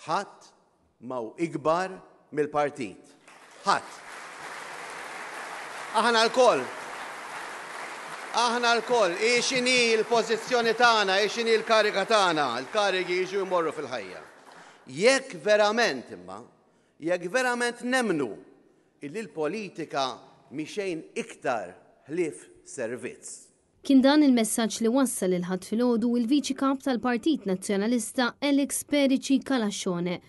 ħadd ma hu ikbar mill-partit. Ħadd. Aħna l-koll, x'inhi l-pożizzjoni tagħna, x'inhi l-kariga tagħna, l-karigi jiġu jmorru fil-ħajja. Jekk verament nemmnu illi l-politika mhi xejn iktar ħlief servizz. Kien dan il-messaġġ li wassal il-ħadd filgħodu il-Viċi Kap tal-Partit Nazzjonalista Alex Perici Kalascione,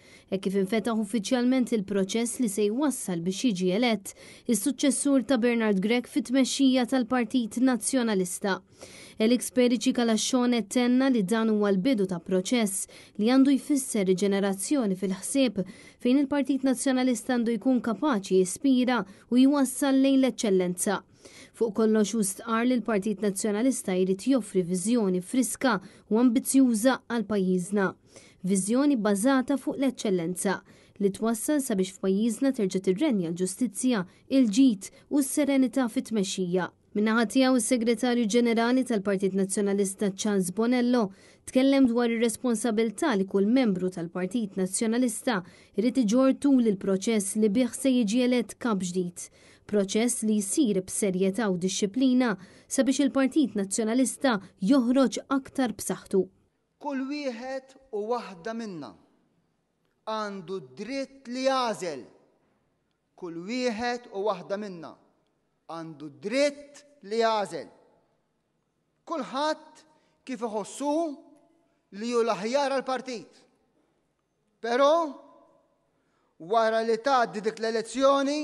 kif infetaħ uffiċjalment il-proċess li se jwassal biex jiġi elett is-suċċessur ta' Bernard Grech fit-tmexxija tal-Partit Nazzjonalista. Alex Perici Kalascione tenna li dan huwa l-bidu ta' proċess li għandu jfisser riġenerazzjoni fil-ħsieb fejn il-Partit Nazzjonalista għandu jkun kapaċi jispira u jwassal lejn l-eċċellenza. Fuq kollox stqar li l-Partit Nazzjonalista jrid joffri viżjoni friska u ambizzjuża għal pajjiżna. Viżjoni bbażata fuq l-eċċellenza li twassal sabiex f'pajjiżna terġa' tirrenja l-ġustizzja, il-ġid u s-serenità fit-tmexxija. Min-naħa tiegħu is-Segretarju Ġenerali tal-Partit Nazzjonalista Charles Bonello tkellem dwar ir-responsabilità li kull membru tal-Partit Nazzjonalista jrid iġorr tul il-proċess li bih se jiġi elett kap ġdid. Proċess li jsir b'serjetà u dixxilpina sabiex il-Partit Nazzjonalista joħroġ aktar b'saħħtu. Kull wieħed u waħda minna għandu dritt li jażel. Kull wieħed u waħda minna għandu dritt li jażel. Kulħadd kif iħossu li hu l-aħjar għall-partit. Però wara li tgħaddi dik l-elezzjoni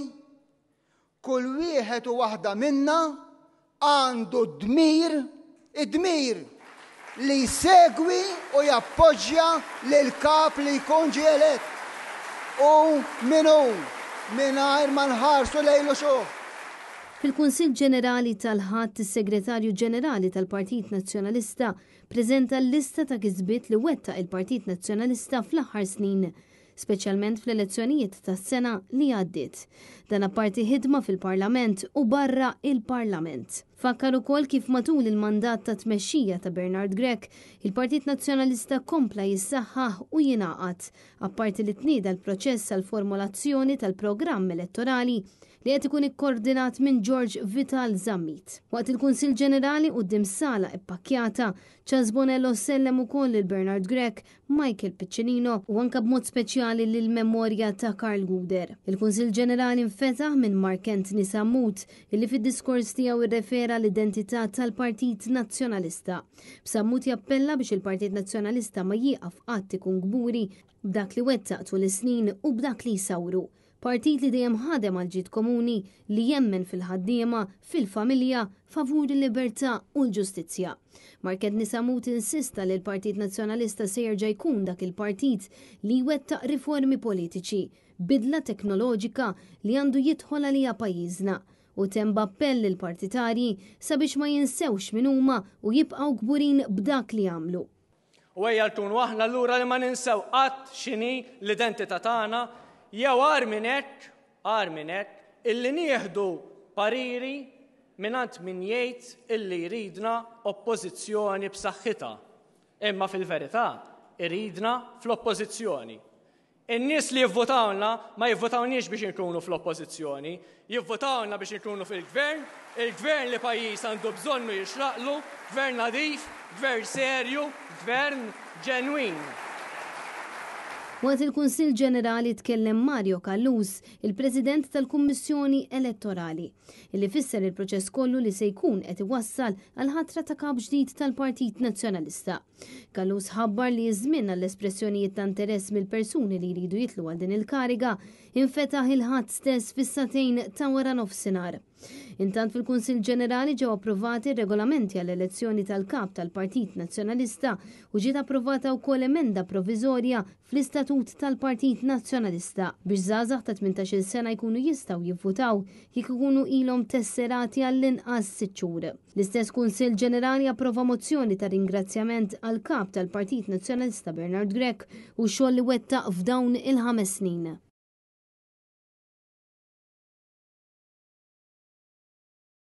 kull wieħed u waħda minna għandu id-dmir li jsegwi u jappoġġja lil kap li jkun ġie elett. U mingħajr ma nħarsu lejlu xogħol. Fil-Kunsill Ġenerali tal-ħadd is-Segretarju Ġenerali tal-Partit Nazzjonalista preżenta l-lista ta' kisbiet li wettaq il-Partit Nazzjonalista fl-aħħar snin, speċjalment fl-elezzjonijiet tas-sena li għaddiet. Dan apparti ħidma fil-Parlament u barra il-Parlament. Fakkar ukoll kif matul il-mandat ta' tmexxija ta' Bernard Grech, il-Partit Nazzjonalista kompla jissaħħaħ u jingħaqad, apparti li tnieda l-proċess għal formulazzjoni tal-programm elettorali li qed ikun ikkoordinat minn George Vital Zammit. Waqt il-Kunsill Ġenerali quddiem sala ppakkjata, Charles Bonello sellem ukoll lil Bernard Grech, Michael Piccinino u anke b'mod speċjali lil memorja ta' Karl Guder. Il-Kunsill Ġenerali infetaħ minn Mark Antony Sammut illi fid-diskors tiegħu irrefera l-identità tal-Partit Nazzjonalista. B'Sammut jappella biex il-Partit Nazzjonalista ma jieqaf qatt ikun gburi b'dak li wettaq tul is-snin u b'dak li jsawru. Partit li dejjem ħadem għal ġid komuni li jemmen fil-ħaddiema, fil-familja, favur il-libertà u l-ġustizzja. Mark Antony Sammut insista li l-Partit Nazzjonalista se jerġa' jkun dak il-partit li jwettaq riformi politiċi, bidla teknoloġika li għandu jidħol għalija pajjiżna u temm appell lill-partitarji sabiex ma jinsewx min huma u jibqgħu kburin b'dak li għamlu. U ejjaltun aħna allura li ma ninsew qatt x'inhi l-identità tagħna jew għar minn hekk illi nieħdu pariri mingħand min jgħid illi jridna oppożizzjoni b'saħħitha. Imma fil-verità iridna fl-oppożizzjoni. In-nies li jivvotawna ma jivvotawniex biex inkunu fl-oppożizzjoni, jivvotawna biex inkunu fil-gvern, il-gvern li pajjiż għandu bżonnu jixraqlu, gvern nadif, gvern serju, gvern ġenwin. Waqt il-Kunsill Ġenerali tkellem Mario Kallus, il-President tal-Kummissjoni Elettorali, illi fisser il-proċess kollu li se jkun qed iwassal għal ħatra ta' kap ġdid tal-Partit Nazzjonalista. Kallus ħabbar li żmien għall-espressjonijiet ta' interess mill-persuni li jridu jitlu għal din il-kariga infetaħ il-ħadd stess fis-satejn ta' wara nofsinhar. Intant fil-Kunsill Ġenerali ġew approvati regolamenti għall-elezzjoni tal-kap tal-Partit Nazzjonalista u ġiet approvata wkoll emenda provizorja fl-Istatut tal-Partit Nazzjonalista biex żgħażagħ ta' 18-il sena jkunu jistgħu jivvutaw jekk ikunu ilhom tesserati għall-inqas 6 xhur. L-istess Kunsill Ġenerali approva mozzjoni ta' ringrazzjament għall kap tal-Partit Nazzjonalista Bernard Grech u x-xogħol li wettaq f'dawn il-5 snin.